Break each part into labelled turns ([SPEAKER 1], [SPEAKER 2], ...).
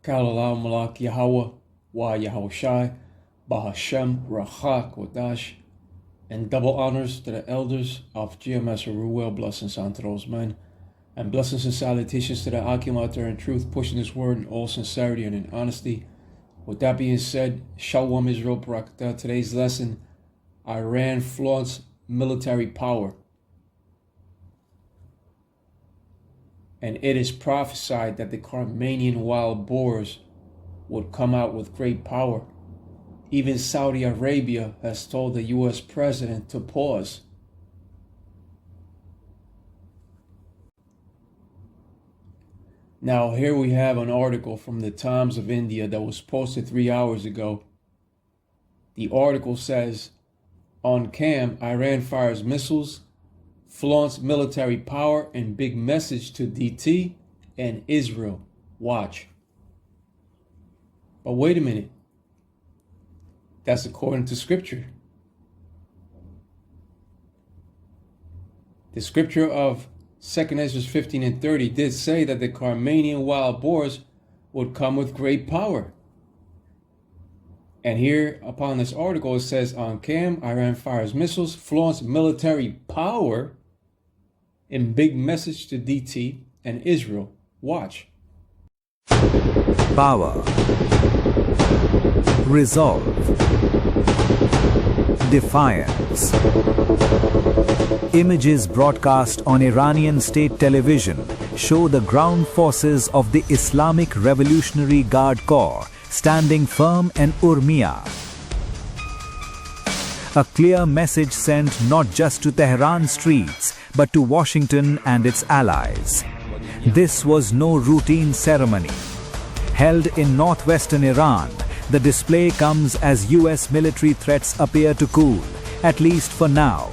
[SPEAKER 1] Kalalau Malak Yahweh, Wa Yahushai, Bahashem, Rachak, Wadash, and double honors to the elders of GMS Ruel, blessings unto those men, and blessings and salutations to the Akim out there in truth, pushing this word in all sincerity and in honesty. With that being said, Shalom Israel Barakatah. Today's lesson, Iran flaunts military power. And it is prophesied that the Carmanian wild boars would come out with great power. Even Saudi Arabia has told the U.S. president to pause. Now here we have an article from the Times of India that was posted 3 hours ago. The article says, on cam, Iran fires missiles, flaunts military power, and big message to DT and Israel. Watch. But wait a minute. That's according to scripture. The scripture of 2 Esdras 15 and 30 did say that the Carmanian wild boars would come with great power. And here upon this article it says, on cam, Iran fires missiles, flaunts military power, and big message to DT and Israel. Watch.
[SPEAKER 2] Power. Resolve. Defiance. Images broadcast on Iranian state television show the ground forces of the Islamic Revolutionary Guard Corps standing firm in Urmia. A clear message sent not just to Tehran streets, but to Washington and its allies. This was no routine ceremony. Held in northwestern Iran, the display comes as US military threats appear to cool, at least for now.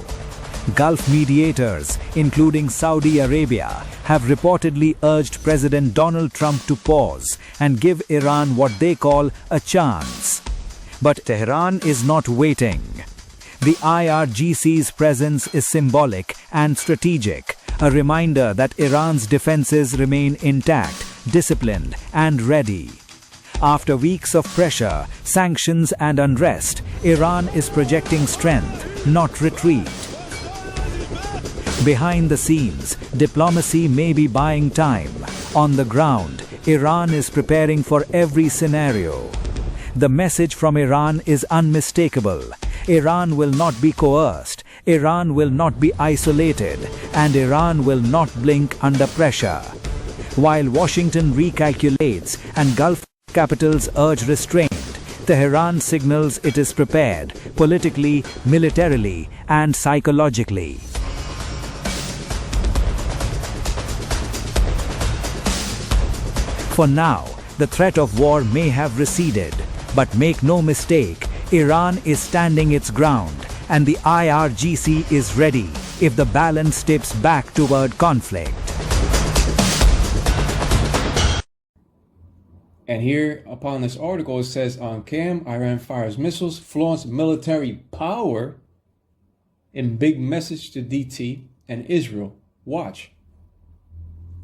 [SPEAKER 2] Gulf mediators, including Saudi Arabia, have reportedly urged President Donald Trump to pause and give Iran what they call a chance. But Tehran is not waiting. The IRGC's presence is symbolic and strategic, a reminder that Iran's defenses remain intact, disciplined, and ready. After weeks of pressure, sanctions, and unrest, Iran is projecting strength, not retreat. Behind the scenes, diplomacy may be buying time. On the ground, Iran is preparing for every scenario. The message from Iran is unmistakable. Iran will not be coerced, Iran will not be isolated, and Iran will not blink under pressure. While Washington recalculates and Gulf capitals urge restraint, Tehran signals it is prepared, politically, militarily, and psychologically. For now, the threat of war may have receded, but make no mistake, Iran is standing its ground, and the IRGC is ready if the balance tips back toward conflict.
[SPEAKER 1] And here upon this article it says, on cam, Iran fires missiles, flaunts military power, and big message to DT and Israel. Watch.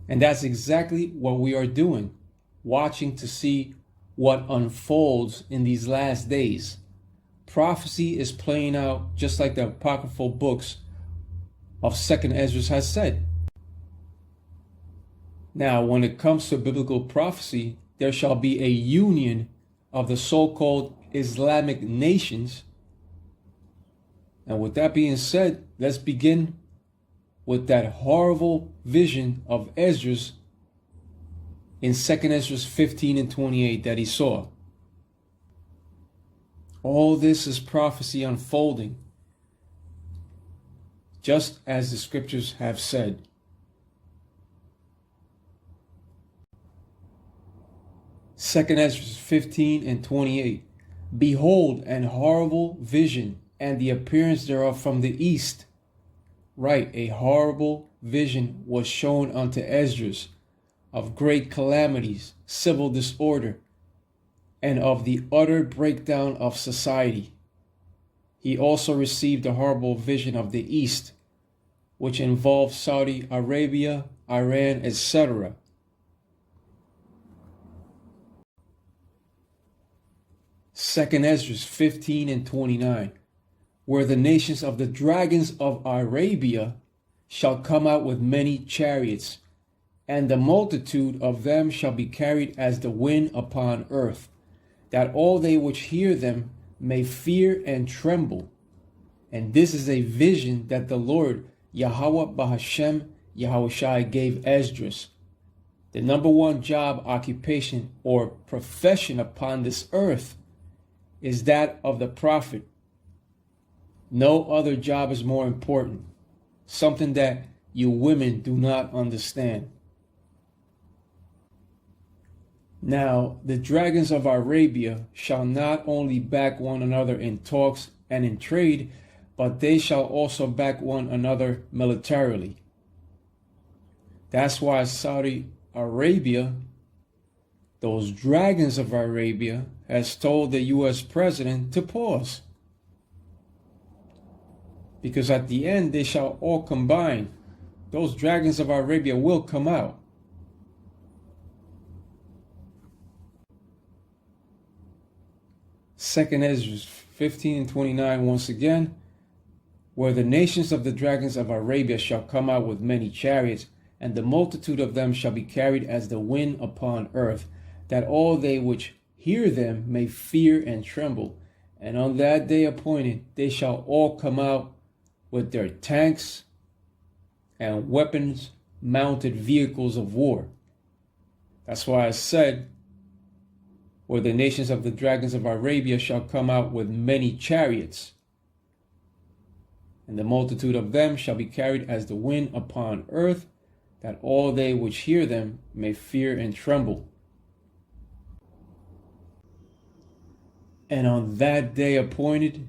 [SPEAKER 1] And that's exactly what we are doing, watching to see what unfolds in these last days. Prophecy is playing out just like the apocryphal books of 2nd Esdras has said. Now, when it comes to biblical prophecy, there shall be a union of the so-called Islamic nations. And with that being said, let's begin with that horrible vision of Esdras in 2nd Esdras 15 and 28 that he saw. All this is prophecy unfolding, just as the scriptures have said. Second Esdras 15 and 28. Behold, an horrible vision, and the appearance thereof from the east. Right, a horrible vision was shown unto Esdras of great calamities, civil disorder, and of the utter breakdown of society. He also received a horrible vision of the east, which involved Saudi Arabia, Iran, etc. 2nd Esdras 15 and 29, where the nations of the dragons of Arabia shall come out with many chariots, and the multitude of them shall be carried as the wind upon earth, that all they which hear them may fear and tremble. And this is a vision that the Lord Yahweh Bahashem Yahushai gave Esdras. The number one job, occupation, or profession upon this earth is that of the prophet. No other job is more important, something that you women do not understand. Now, the dragons of Arabia shall not only back one another in talks and in trade, but they shall also back one another militarily. That's why Saudi Arabia, those dragons of Arabia, has told the U.S. president to pause. Because at the end they shall all combine. Those dragons of Arabia will come out. Second Esdras 15 and 29 once again, where the nations of the dragons of Arabia shall come out with many chariots, and the multitude of them shall be carried as the wind upon earth, that all they which hear them may fear and tremble. And on that day appointed they shall all come out with their tanks and weapons mounted vehicles of war. That's why I said, where the nations of the dragons of Arabia shall come out with many chariots, and the multitude of them shall be carried as the wind upon earth, that all they which hear them may fear and tremble. And on that day appointed,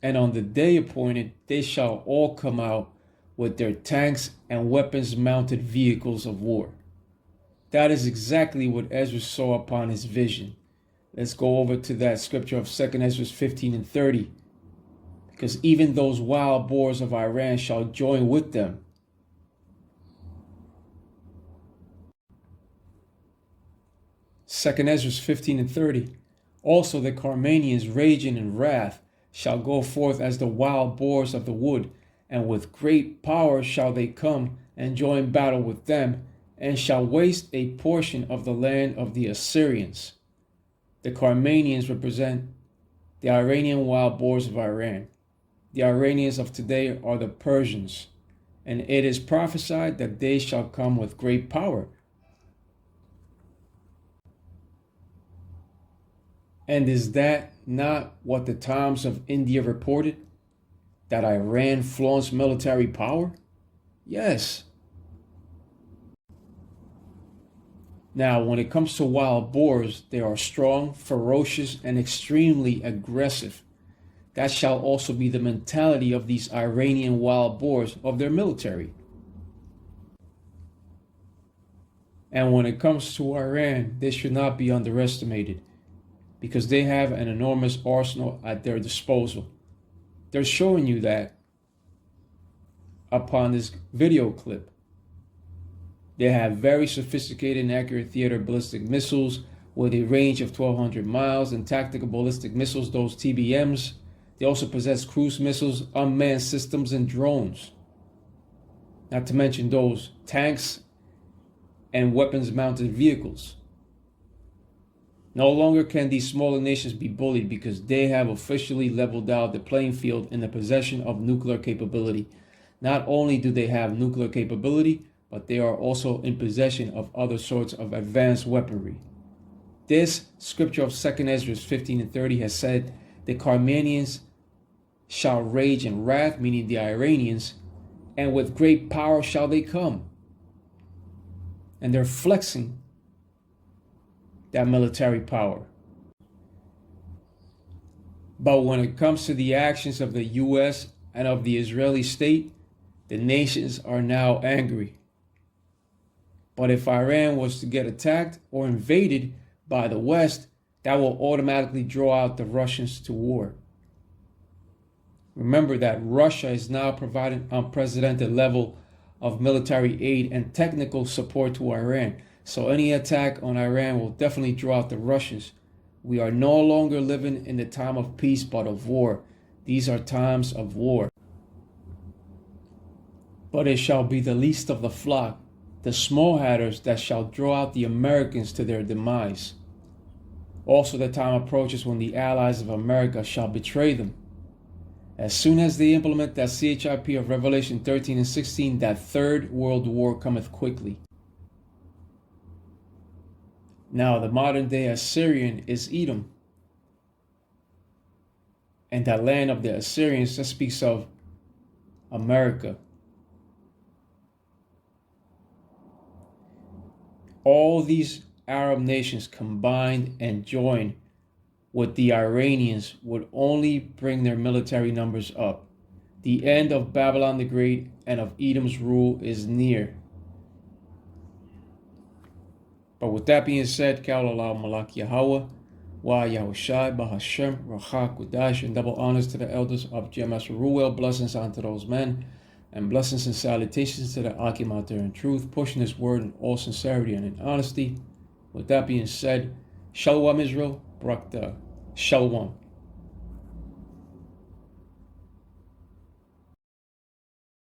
[SPEAKER 1] and on the day appointed, they shall all come out with their tanks and weapons mounted vehicles of war. That is exactly what Ezra saw upon his vision. Let's go over to that scripture of 2nd Esdras 15 and 30. Because even those wild boars of Iran shall join with them. Second Esdras 15 and 30. Also the Carmanians raging in wrath shall go forth as the wild boars of the wood, and with great power shall they come and join battle with them, and shall waste a portion of the land of the Assyrians. The Carmanians represent the Iranian wild boars of Iran. The Iranians of today are the Persians, and it is prophesied that they shall come with great power. And is that not what the Times of India reported? That Iran flaunts military power? Yes. Now, when it comes to wild boars, they are strong, ferocious, and extremely aggressive. That shall also be the mentality of these Iranian wild boars of their military. And when it comes to Iran, they should not be underestimated, because they have an enormous arsenal at their disposal. They're showing you that upon this video clip. They have very sophisticated and accurate theater ballistic missiles with a range of 1,200 miles, and tactical ballistic missiles, those TBMs. They also possess cruise missiles, unmanned systems, and drones. Not to mention those tanks and weapons-mounted vehicles. No longer can these smaller nations be bullied, because they have officially leveled out the playing field in the possession of nuclear capability. Not only do they have nuclear capability, but they are also in possession of other sorts of advanced weaponry. This scripture of 2nd Esdras 15 and 30 has said, the Carmanians shall rage in wrath, meaning the Iranians, and with great power shall they come. And they're flexing that military power. But when it comes to the actions of the U.S. and of the Israeli state, the nations are now angry. But if Iran was to get attacked or invaded by the West, that will automatically draw out the Russians to war. Remember that Russia is now providing unprecedented level of military aid and technical support to Iran. So any attack on Iran will definitely draw out the Russians, We are no longer living in the time of peace, but of war. These are times of war. But it shall be the least of the flock, the small hatters, that shall draw out the Americans to their demise. Also the time approaches when the allies of America shall betray them. As soon as they implement that CHIP of Revelation 13 and 16, that third world war cometh quickly. Now the modern day Assyrian is Edom. And that land of the Assyrians just speaks of America. All these Arab nations combined and joined with the Iranians would only bring their military numbers up. The end of Babylon the Great and of Edom's rule is near. But with that being said, Ka'ala Malak Yahweh, Wa Yahushai, Bahashem, Racha Kudash, and double honors to the elders of GMS Ruel, blessings unto those men, and blessings and salutations to the Akim out there in truth, pushing this word in all sincerity and in honesty. With that being said, Shalom Israel, Brakta, Shalom.